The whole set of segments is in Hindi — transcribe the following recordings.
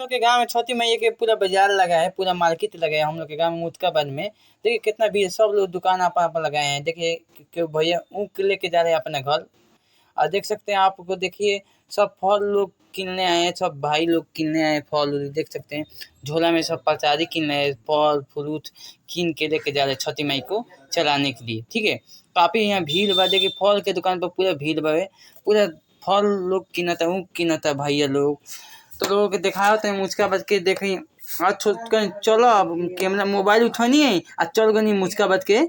लोग के गांव में छठी मैया के पूरा बाजार लगा है, पूरा मार्केट लगा है हम लोग के गांव में मुतकाबाद में। देखिए कितना भीड़, सब लोग दुकान आपा लगाए हैं। देखिए भैया ऊख लेके जा रहे हैं अपने घर। और देख सकते हैं आपको, देखिए सब फल लोग किनने आए हैं, सब भाई लोग किनने आए हैं फल उल। देख सकते हैं झोला में सब प्रसादी किन रहे हैं, फल फ्रूट कीन के लेके जा रहे हैं छठी माई को चलाने के लिए। ठीक है, काफी यहाँ भीड़ बा। देखिए फल के दुकान पर पूरा भीड़ बा है, पूरा फल लोग किनता, ऊख किनता भैया लोग। तो लोगों के दिखाओ तो मुझका बच के देखी। आज चलो अब कैमरा मोबाइल उठनी है आ चल गनी मुझका बच के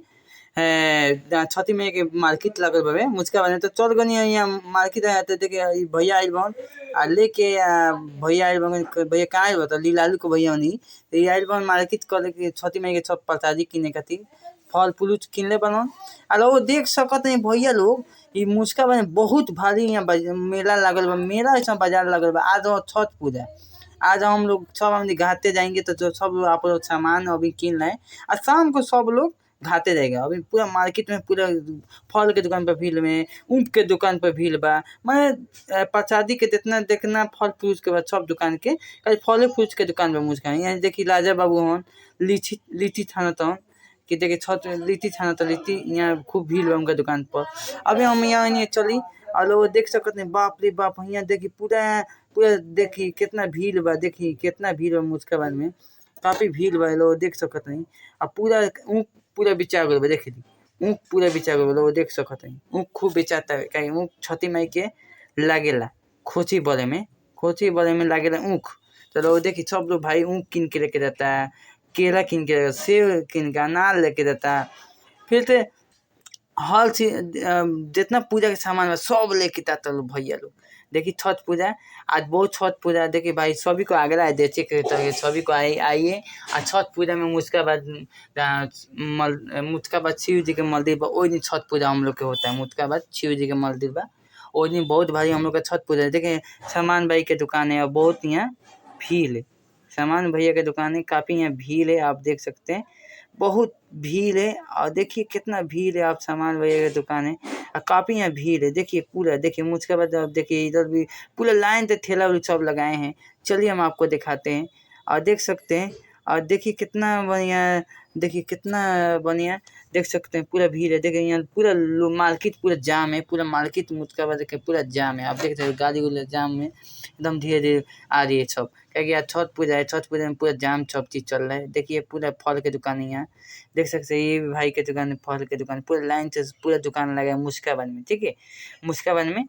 छठी में के मार्केट लगल बावे मुझका बने। तो चल गनी यहाँ मार्केट आया तो देखे भैया आइल बन आ लेके भैया आइल बन। भैया कहाँ आइल बता लीलालू को भैया नहीं तो ये आइल बन मार्केट कर लेके छठी में के सब प्रसादी किने खातिर फल फ्रूट किनले बनन। आ लोग देख सकत है भैया लोग ई मुझका बने बहुत भारी यहाँ मेला लागल बा, मेला ऐसा बाजार लगल बा। आज छठ पूजा, आज हम लोग सब हम घाटे जाएंगे तो जो सब लोग आप लोग सामान अभी किन रहे हैं और शाम को सब लोग घाटे जाएगा। अभी पूरा मार्केट में पूरा फल के दुकान पर भीड़ में, ऊँट के दुकान पर भीड़ बा। मैं प्रसादी के जितना देखना फल फ्रूट के बाद सब दुकान के फल फ्रूट के दुकान पर मुझका यहाँ देखी लाजा बाबू हन लीची लीची छानत हन कि देखिए छठ लीची छाना तो लीची यहाँ खूब भीड़ बा उनका दुकान पर। अभी हम यहाँ नहीं चली और लोग देख सकते हैं बाप रे बाप यहाँ देखी पूरा पूरा देखी कितना भीड़ बा, देखी कितना भीड़ बा मुझका बाद में काफी भीड़ बा। लोग देख सकते हैं और पूरा ऊँख पूरा बिचा गल बा, देख ली ऊँख पूरा बिचा गल बा। लोग देख सकते हैं ऊँख खूब बेचाता है कहीं ऊँख छठी माई के लागेला खोची बड़े में लागेला ऊँख। तो लोग देखी सब लोग भाई ऊँख किन के लेके जाता है, केला किन के, सेब किन के, अनार लेके जाता। फिर तो हर चीज जितना पूजा के सामान बा सब लेके जाता लोग भैया लोग। देखिए छठ पूजा आज बहुत छठ पूजा देखिए भाई सभी को आग्रह है देखे के तो सभी को आइए। और छठ पूजा में मुझका बाद शिव जी के मंदिर बा, ओई दिन छठ पूजा हम लोग के होता है। मुझका बाद शिव जी के मंदिर बा, ओई दिन बहुत भारी हम लोग का छठ पूजा है। देखिए सामान भाई के दुकान है और बहुत यहाँ भीड़ है, सामान भैया के दुकान है, काफी यहाँ भीड़ है। आप देख सकते हैं बहुत भीड़ है और देखिए कितना भीड़ है। आप सामान भैया की दुकान है और काफी यहाँ भीड़ है। देखिए पूरा देखिए मुझके बाद आप देखिए इधर भी पूरा लाइन से ठेला उला सब लगाए हैं। चलिए हम आपको दिखाते हैं और देख सकते हैं और देखिए कितना बढ़िया, देखिए कितना बढ़िया देख सकते हैं पूरा भीड़ है। देखिए यहाँ पूरा मार्केट पूरा जाम है, पूरा मार्केट मुझका बाद देखिए पूरा जाम है। आप देख सकते हैं गाड़ी वाले जाम में एकदम धीरे धीरे आ रही है सब, क्या आज छठ पूजा है। छठ पूजा में पूरा जाम सब चीज चल रहा है। देखिए पूरा फल के दुकान है यहाँ देख सकते हैं, ये भी भाई के दुकान फल के दुकान पूरा लाइन से पूरा दुकान लगा है मुस्काबाद में। ठीक है, मुस्काबाद में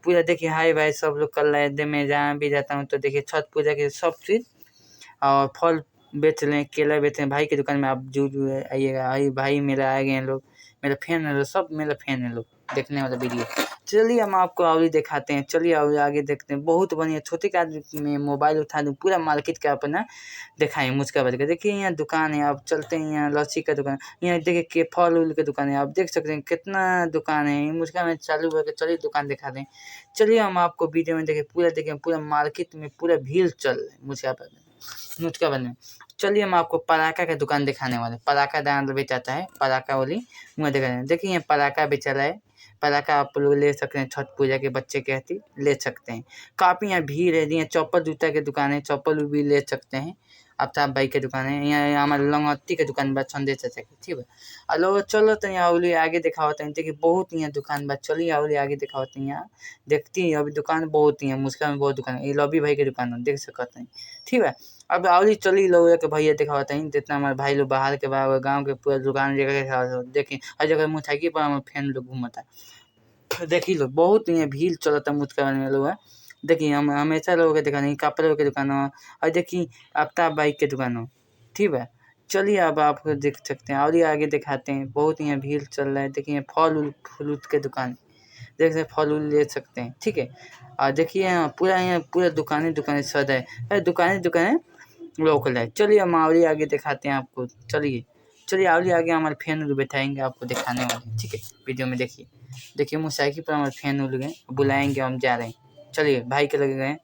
पूरा देखिए हाय भाई सब लोग कर रहे हैं। मैं जहाँ भी जाता हूँ तो देखिए छठ पूजा के सब चीज और फल बेच रहे हैं, केला बेच रहे हैं। भाई की दुकान में आप जो आइएगा, भाई मेरा आ गए हैं लोग, मेरा फैन है लोग, सब मेरा फैन है लोग देखने वाला वीडियो। चलिए हम आपको और दिखाते हैं, चलिए और आगे देखते हैं। बहुत बढ़िया छोटे का में मोबाइल उठा दूँ पूरा मार्केट का अपना दिखाएं मुझका बज के। देखिए यहाँ दुकान है, आप चलते हैं यहाँ लस्सी का दुकान, यहाँ देखिए के फल उल के दुकान है। आप देख सकते हैं कितना दुकान है मुझका में चालू करके। चलिए दुकान दिखा दें, चलिए हम आपको वीडियो में देखिए पूरा मार्केट में पूरा भीड़ चल रहा है मुझका बने। चलिए हम आपको पराका का दुकान दिखाने वाले, पराका दान बेचाता है, पराका वाली मुँह दिखा रहे हैं। देखिए यहाँ पराका बेचा रहा है, पराका आप लोग ले सकते हैं छठ पूजा के बच्चे के हती ले सकते हैं। काफी यहाँ भीड़ है। यहाँ चप्पल जूता के दुकान है, चप्पल भी ले सकते हैं। आफ्ताब भाई के दुकान है, यहाँ हमारे लंगत्ती के दुकान बा संदेश चाचा की। ठीक है, हेलो चलो तो यहाँ अवली आगे दिखावते हैं। देखिए बहुत यहाँ दुकान बा, चलिए अवली आगे दिखावते हैं। यहाँ देखती है अभी दुकान बहुत ही है, मुस्कान में बहुत दुकान है। ये लॉबी भाई के दुकान है, देख सकते हैं। ठीक है, अब अवली चली लोग के भैया दिखावते हैं जितना हमारे भाई लोग बाहर के बाहर गाँव के पूरा दुकान जगह देखें। हर जगह मोटरसाइकिल पर हमारे फैन लोग घूमता है। देखिए लोग बहुत यहाँ भीड़ चलता मुझका में लोग है। देखिए हम हमेशा लोगों के दुकान कपड़ों के दुकान हो और देखिए आफ्ताब बाइक के दुकान हो। ठीक है, चलिए अब आपको देख सकते हैं और ये आगे दिखाते हैं। बहुत यहाँ भीड़ चल रहा है। देखिए फल उल फ्रूट के दुकान देख सकते फल उल ले सकते हैं। ठीक है, और देखिए यहाँ पूरा दुकानें सदा है, दुकानें लोकल है। चलिए हम और आगे दिखाते हैं आपको। चलिए और आगे हमारे फैन उल बैठाएंगे आपको दिखाने वाले। ठीक है, वीडियो में देखिए मोटरसाइकिल पर हमारे फैन उल गए, बुलाएंगे हम जा रहे हैं। चलिए भाई के लगे गए,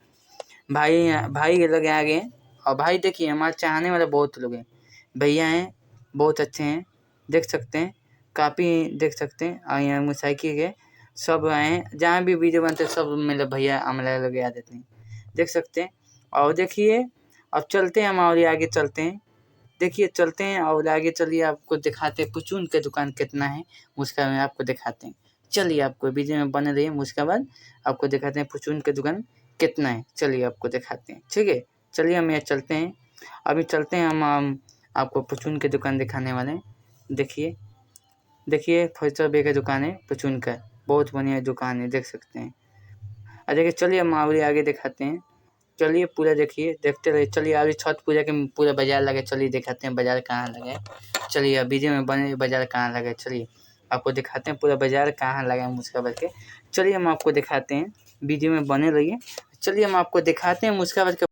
भाई के लगे आ गए। और भाई देखिए हमारे चाहने वाले बहुत लोग हैं, भैया हैं बहुत अच्छे हैं, देख सकते हैं काफ़ी देख सकते हैं। और यहाँ मोटरसाइकिल के सब आए हैं, जहाँ भी वीडियो बनते हैं सब मेरे भैया हमारे लगे आ देते हैं, देख सकते हैं। और देखिए अब चलते हैं हम और आगे चलते हैं। देखिए चलते हैं और आगे चलिए आपको दिखाते हैं परचून के दुकान कितना है उसका मैं आपको दिखाते हैं। चलिए आपको वीडियो में बने रहिए, उसके बाद आपको दिखाते हैं परचून के दुकान कितना है। चलिए आपको दिखाते हैं, ठीक है। चलिए हम यहाँ चलते हैं, अभी चलते हैं हम आपको परचून की दुकान दिखाने वाले हैं। देखिए देखिए फर्नीचर बैग की दुकान है परचून का, बहुत बढ़िया दुकान है, देख सकते हैं। और देखिए चलिए हम और आगे दिखाते हैं। चलिए पूरा देखिए, देखते रहिए। चलिए अभी छठ पूजा के पूरा बाजार लगे, चलिए दिखाते हैं बाजार कहाँ लगे। चलिए अब वीडियो में बने बाजार कहाँ लगे, चलिए आपको दिखाते हैं पूरा बाजार कहाँ लगा है मुस्काबाद के। चलिए हम आपको दिखाते हैं, वीडियो में बने रहिए। चलिए हम आपको दिखाते हैं मुस्काबाद के